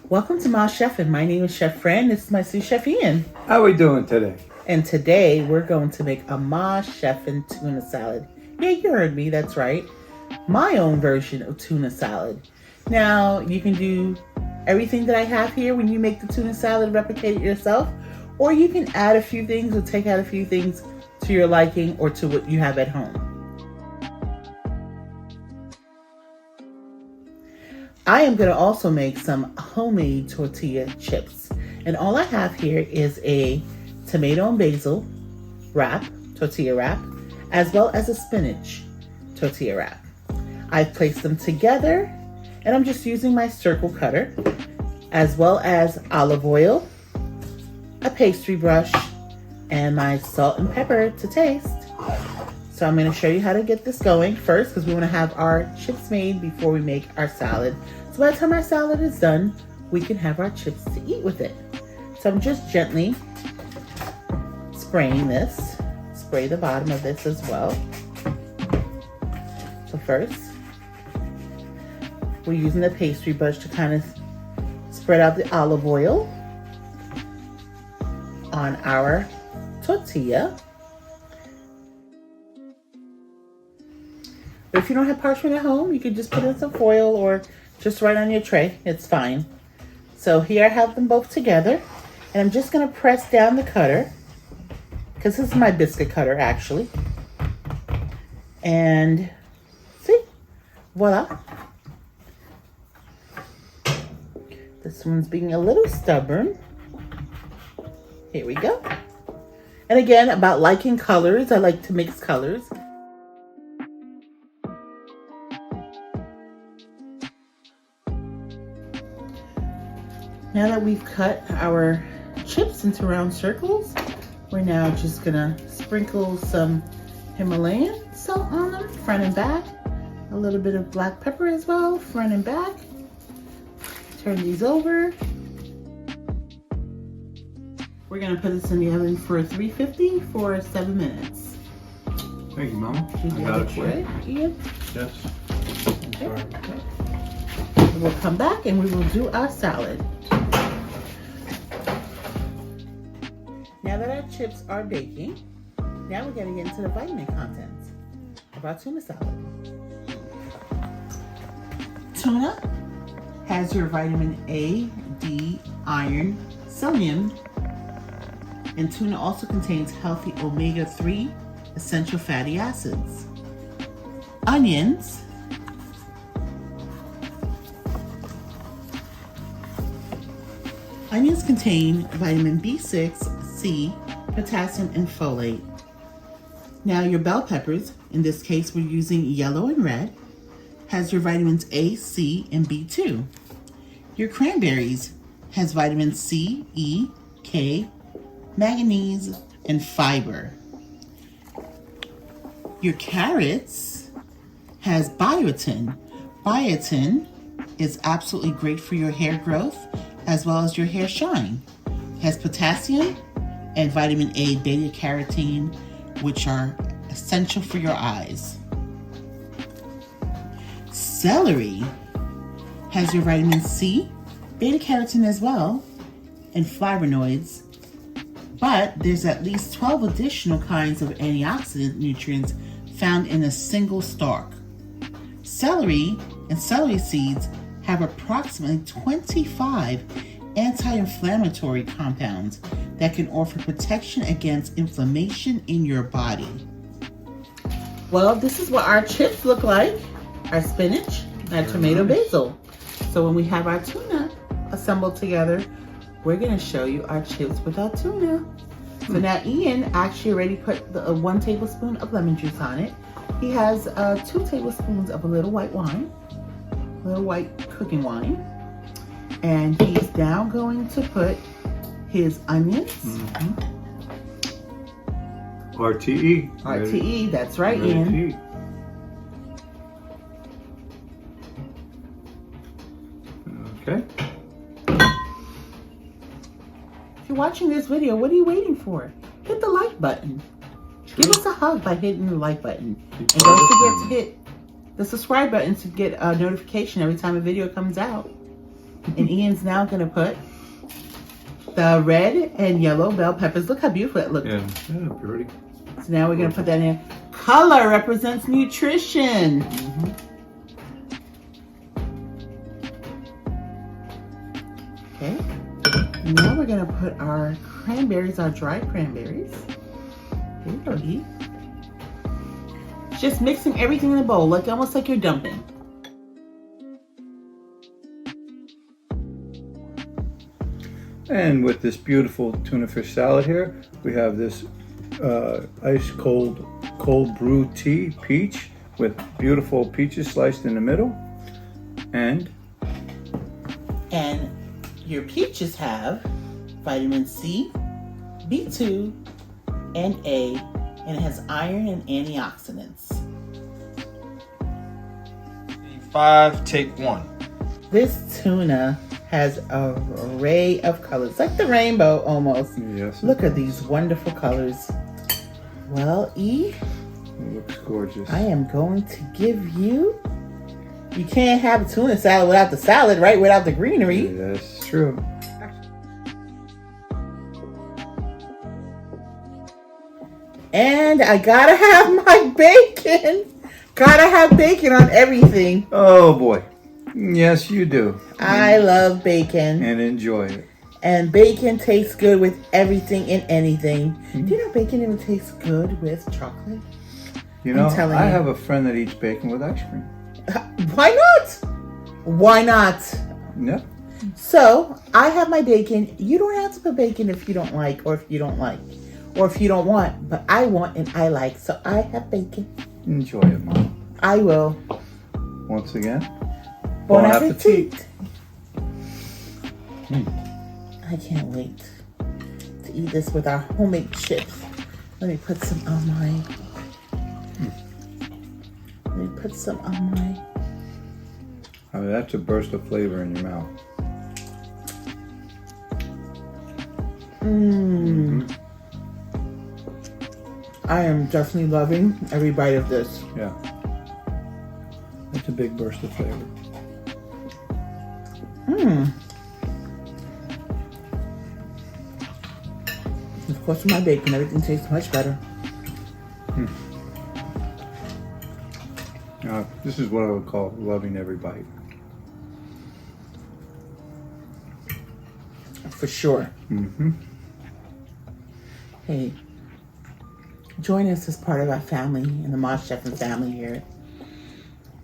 Welcome to My Chefin'. My name is Chef Fran. This is my sous chef Ian. How are we doing today? And today we're going to make a Ma Chefin' tuna salad. Yeah, you heard me, that's right. My own version of tuna salad. Now, you can do everything that I have here when you make the tuna salad, replicate it yourself, or you can add a few things or take out a few things to your liking or to what you have at home. I am going to also make some homemade tortilla chips. And all I have here is a tomato and basil wrap, tortilla wrap, as well as a spinach tortilla wrap. I've placed them together and I'm just using my circle cutter, as well as olive oil, a pastry brush, and my salt and pepper to taste. So I'm going to show you how to get this going first, because we want to have our chips made before we make our salad. So by the time our salad is done, we can have our chips to eat with it. So I'm just gently spraying this. Spray the bottom of this as well. So first, we're using the pastry brush to kind of spread out the olive oil on our tortilla. But if you don't have parchment at home, you can just put in some foil or just right on your tray. It's fine. So here I have them both together, and I'm just going to press down the cutter, because this is my biscuit cutter actually. And see, voila. This one's being a little stubborn. Here we go. And again, about liking colors, I like to mix colors. Now that we've cut our chips into round circles, we're now just gonna sprinkle some Himalayan salt on them, front and back. A little bit of black pepper as well, front and back. Turn these over. We're gonna put this in the oven for 350 for 7 minutes. Thank you, Mama. You got it for it, Ian? Yes. Okay. We'll come back and we will do our salad. Now that our chips are baking, now we're going to get into the vitamin content of our tuna salad. Tuna has your vitamin A, D, iron, selenium, and tuna also contains healthy omega-3 essential fatty acids. Onions contain vitamin B6, C, potassium, and folate. Now your bell peppers, in this case we're using yellow and red, has your vitamins A, C, and B2. Your cranberries has vitamins C, E, K, manganese, and fiber. Your carrots has biotin. Biotin is absolutely great for your hair growth as well as your hair shine. It has potassium and vitamin A, beta carotene, which are essential for your eyes. Celery has your vitamin C, beta carotene as well, and flavonoids, but there's at least 12 additional kinds of antioxidant nutrients found in a single stalk. Celery and celery seeds have approximately 25 anti-inflammatory compounds that can offer protection against inflammation in your body. Well, this is what our chips look like, our spinach, our tomato basil. So when we have our tuna assembled together, we're gonna show you our chips with our tuna. So now Ian actually already put the 1 tablespoon of lemon juice on it. He has 2 tablespoons of a little white wine, a little white cooking wine. And he's now going to put his onions. RTE. RTE, that's right, Ian. Okay. If you're watching this video, what are you waiting for? Hit the like button. Give us a hug by hitting the like button. And don't forget to hit the subscribe button to get a notification every time a video comes out. And Ian's now gonna put the red and yellow bell peppers. Look how beautiful it looks. Yeah, pretty. So now we're gonna put that in. Color represents nutrition. Okay. Now we're gonna put our cranberries, our dried cranberries. Here you go, E. Just mixing everything in a bowl, like almost like you're dumping. And with this beautiful tuna fish salad here, we have this ice cold brew tea peach with beautiful peaches sliced in the middle. And your peaches have vitamin C, B2, and A, and it has iron and antioxidants. 5, take 1. This tuna has an array of colors, like the rainbow almost. yes, Look at these wonderful colors. Well, E, it looks gorgeous. I am going to give you can't have a tuna salad without the salad, right? Without the greenery. That's true. And I gotta have my bacon. Gotta have bacon on everything. Oh boy. Yes, you do. I love bacon. And enjoy it. And bacon tastes good with everything and anything. Do you know bacon even tastes good with chocolate? You know, I have a friend that eats bacon with ice cream. Why not? Why not? Yeah. So, I have my bacon. You don't have to put bacon if you don't like, or if you don't like, or if you don't want. But I want and I like, so I have bacon. Enjoy it, Mom. I will. Once again, Bon appetit. I can't wait to eat this with our homemade chips. Let me put some on my... Let me put some on my... I mean, that's a burst of flavor in your mouth. I am definitely loving every bite of this. Yeah. It's a big burst of flavor. Of course, with my bacon, everything tastes much better. This is what I would call loving every bite. For sure. Hey, join us as part of our family in the Moss Chef and family here.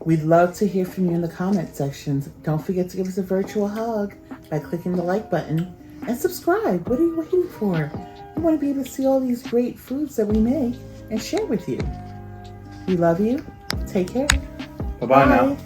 We'd love to hear from you in the comment sections. Don't forget to give us a virtual hug by clicking the like button and subscribe. What are you waiting for? We want to be able to see all these great foods that we make and share with you. We love you. Take care. Bye-bye now.